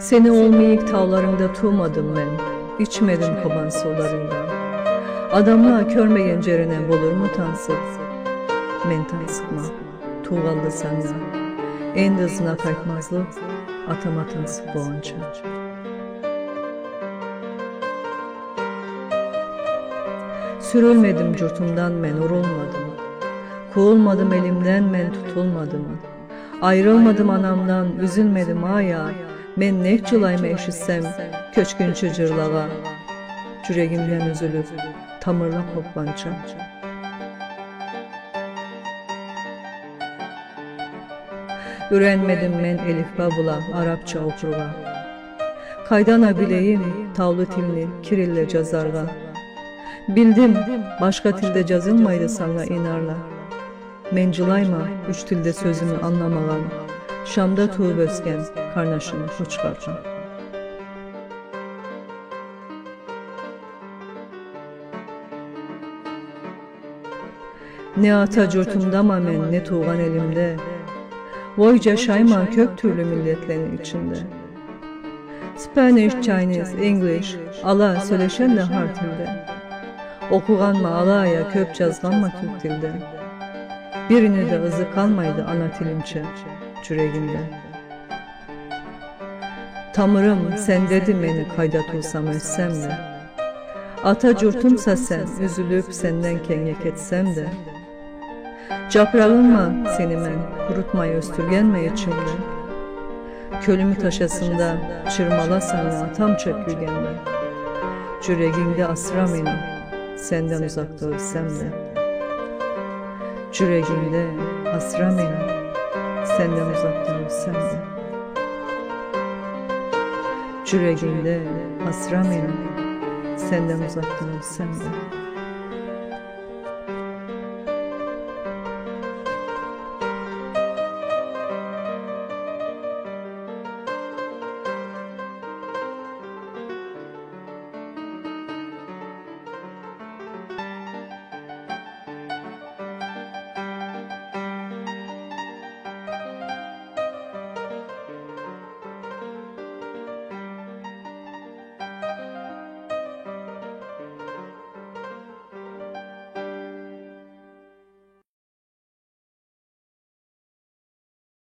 Seni olmayık tağlarında tuğmadım ben, içmedim koban sularından. Adamla körmeyen cerine bolur mu tansız? Men tansıkma, tuğallı sanma, en dızına kaytmazlı, atama tansık boğunca. Sürülmedim curtumdan men urulmadım, kovulmadım elimden men tutulmadım. Ayrılmadım anamdan, üzülmedim aya, men nekçılayma eşitsem köçkün çıcırlağa. Yüreğimden üzülüp tamırla koplanca. Ürenmedim men elifba bula, Arapça okuruğa. Kaydana bileyim tavlı tilni kirille cazarga. Bildim başka tilde cazılmaydı sana inarla. Mencilayma üç tilde sözümü anlamağan, Şam'da tuğ bözken karnaşını uçkarcan. Ne ata curtumdama men ne tuğan elimde, Voyca şayman kök türlü milletlerin içinde. Spanish, Chinese, English, ala söyleşen de hartilde. Okuganma alaya köp cazganma Türk dilde. Birini de ızı kalmaydı ana tilimçe yüreğimde. Tamırım sen dedi beni kayda tutsam ölsem de. Ata curtumsa sen üzülüp senden kenyek etsem de. Capralınma seni men kurutmayı östürgenme içimde. Kölümü taşasında çırmala sana atam çökülgenme. Yüreğimde asra beni senden uzakta ölsem de. Yüreğimde asra beni senden uzakta ölsem de. Yüreğimde asra beni senden uzakta ölsem de.